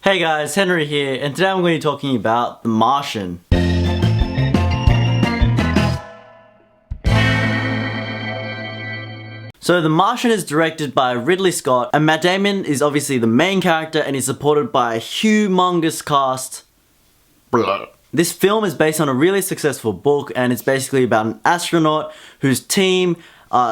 Hey guys, Henry here, and today I'm going to be talking about The Martian. So The Martian is directed by Ridley Scott, and Matt Damon is obviously the main character and is supported by a humongous cast. Blah. This film is based on a really successful book, and it's basically about an astronaut whose team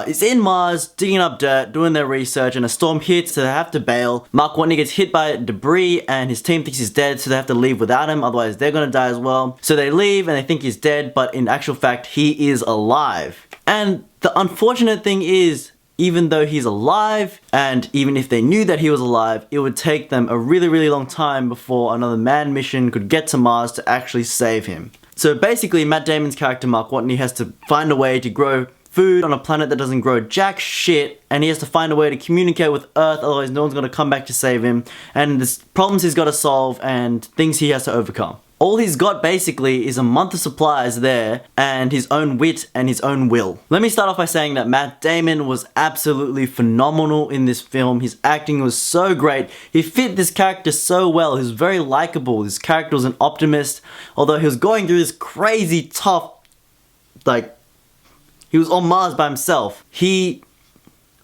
is in Mars, digging up dirt, doing their research, and a storm hits, so they have to bail. Mark Watney gets hit by debris, and his team thinks he's dead, so they have to leave without him, otherwise they're gonna die as well. So they leave, and they think he's dead, but in actual fact, he is alive. And the unfortunate thing is, even though he's alive, and even if they knew that he was alive, it would take them a really long time before another manned mission could get to Mars to actually save him. So basically, Matt Damon's character Mark Watney has to find a way to grow food on a planet that doesn't grow jack shit, and he has to find a way to communicate with Earth, otherwise no one's gonna come back to save him, and there's problems he's gotta solve and things he has to overcome. All he's got basically is a month of supplies there, and his own wit and his own will. Let me start off by saying that Matt Damon was absolutely phenomenal in this film. His acting was so great. He fit this character so well. He was very likable. His character was an optimist, although he was going through this crazy tough, he was on Mars by himself. He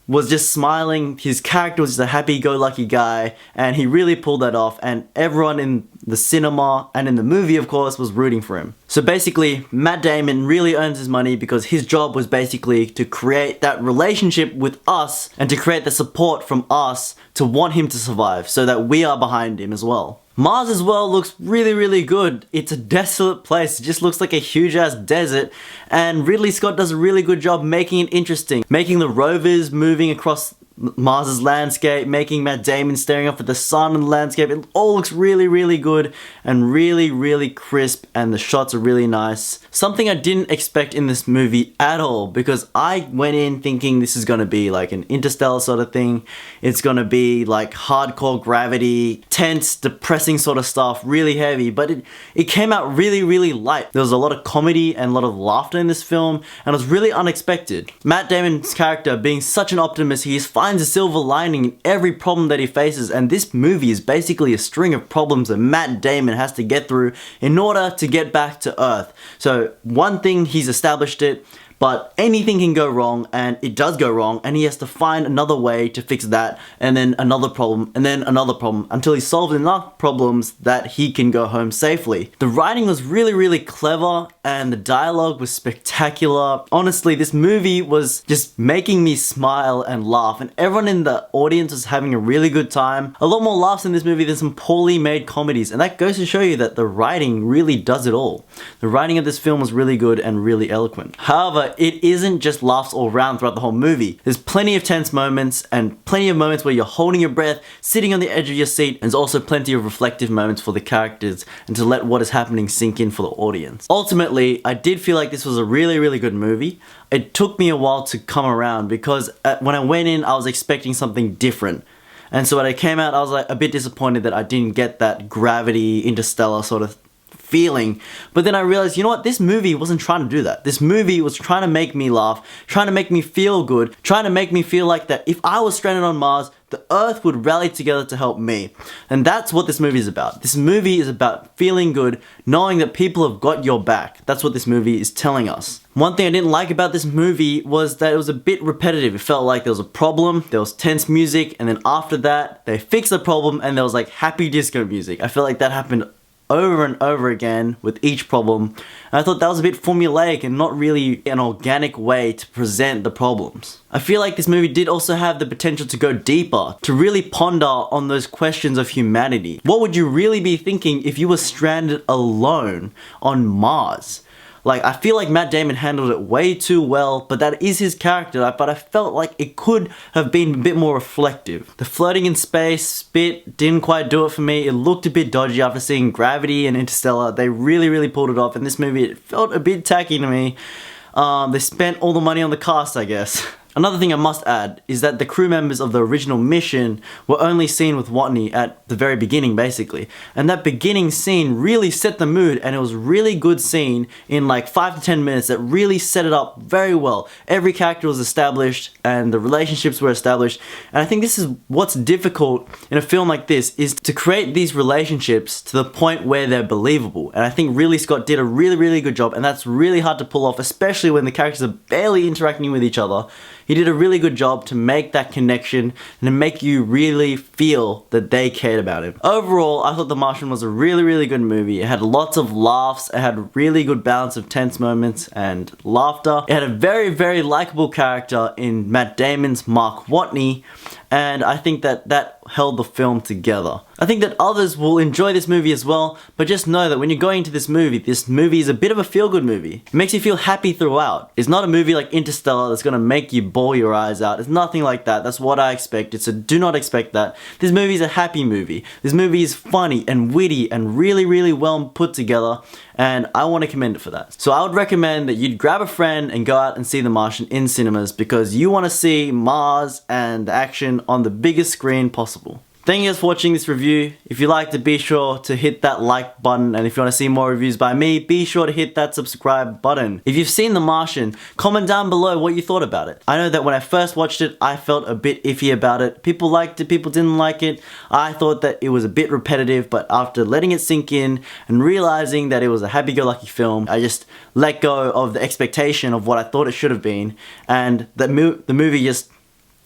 was just smiling. His character was just a happy-go-lucky guy, and he really pulled that off, and everyone in the cinema and in the movie, of course, was rooting for him. So basically, Matt Damon really earns his money because his job was basically to create that relationship with us and to create the support from us to want him to survive so that we are behind him as well. Mars as well looks really good. It's a desolate place. It just looks like a huge ass desert, and Ridley Scott does a really good job making it interesting. Making the rovers moving across Mars's landscape, making Matt Damon staring up at the sun and the landscape. It all looks really good and really crisp, and the shots are really nice. Something I didn't expect in this movie at all, because I went in thinking this is gonna be like an Interstellar sort of thing. It's gonna be like hardcore gravity, tense, depressing sort of stuff, really heavy, but it came out really light. There was a lot of comedy and a lot of laughter in this film, and it was really unexpected. Matt Damon's character, being such an optimist, he finds a silver lining in every problem that he faces, and this movie is basically a string of problems that Matt Damon has to get through in order to get back to Earth. So one thing, he's established it, but anything can go wrong, and it does go wrong, and he has to find another way to fix that, and then another problem, and then another problem, until he solves enough problems that he can go home safely. The writing was really clever, and the dialogue was spectacular. Honestly, this movie was just making me smile and laugh, and everyone in the audience was having a really good time. A lot more laughs in this movie than some poorly made comedies, and that goes to show you that the writing really does it all. The writing of this film was really good and really eloquent. However, it isn't just laughs all around throughout the whole movie. There's plenty of tense moments and plenty of moments where you're holding your breath, sitting on the edge of your seat, and there's also plenty of reflective moments for the characters and to let what is happening sink in for the audience. Ultimately, I did feel like this was a really good movie. It took me a while to come around because when I went in, I was expecting something different. And so when I came out, I was like a bit disappointed that I didn't get that gravity, Interstellar sort of feeling. But then I realized, you know what, this movie wasn't trying to do that. This movie was trying to make me laugh, trying to make me feel good, trying to make me feel like that if I was stranded on Mars, the Earth would rally together to help me. And that's what this movie is about. This movie is about feeling good, knowing that people have got your back. That's what this movie is telling us. One thing I didn't like about this movie was that it was a bit repetitive. It felt like there was a problem, there was tense music, and then after that, they fixed the problem and there was like happy disco music. I felt like that happened over and over again with each problem, and I thought that was a bit formulaic and not really an organic way to present the problems. I feel like this movie did also have the potential to go deeper, to really ponder on those questions of humanity. What would you really be thinking if you were stranded alone on Mars? Like, I feel like Matt Damon handled it way too well, but that is his character, but I felt like it could have been a bit more reflective. The floating in space bit didn't quite do it for me. It looked a bit dodgy after seeing Gravity and Interstellar. They really pulled it off. In this movie, it felt a bit tacky to me. They spent all the money on the cast, I guess. Another thing I must add is that the crew members of the original mission were only seen with Watney at the very beginning, basically. And that beginning scene really set the mood, and it was a really good scene in like 5 to 10 minutes that really set it up very well. Every character was established and the relationships were established. And I think this is what's difficult in a film like this, is to create these relationships to the point where they're believable. And I think Ridley Scott did a really good job, and that's really hard to pull off, especially when the characters are barely interacting with each other. He did a really good job to make that connection and to make you really feel that they cared about him. Overall, I thought The Martian was a really good movie. It had lots of laughs, it had a really good balance of tense moments and laughter. It had a very likable character in Matt Damon's Mark Watney, and I think that held the film together. I think that others will enjoy this movie as well, but just know that when you're going into this movie is a bit of a feel-good movie. It makes you feel happy throughout. It's not a movie like Interstellar that's gonna make you bawl your eyes out. It's nothing like that. That's what I expected, so do not expect that. This movie is a happy movie. This movie is funny and witty and really well put together, and I want to commend it for that. So I would recommend that you'd grab a friend and go out and see The Martian in cinemas, because you want to see Mars and action on the biggest screen possible. Thank you guys for watching this review. If you liked it, be sure to hit that like button, and if you want to see more reviews by me, be sure to hit that subscribe button. If you've seen The Martian, comment down below what you thought about it. I know that when I first watched it, I felt a bit iffy about it. People liked it, people didn't like it. I thought that it was a bit repetitive, but after letting it sink in and realizing that it was a happy-go-lucky film, I just let go of the expectation of what I thought it should have been, and the movie just...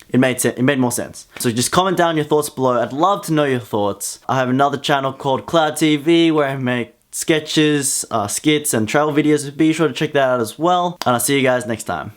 It made more sense. So just comment down your thoughts below. I'd love to know your thoughts. I have another channel called Clowd TV where I make sketches, skits, and travel videos. Be sure to check that out as well. And I'll see you guys next time.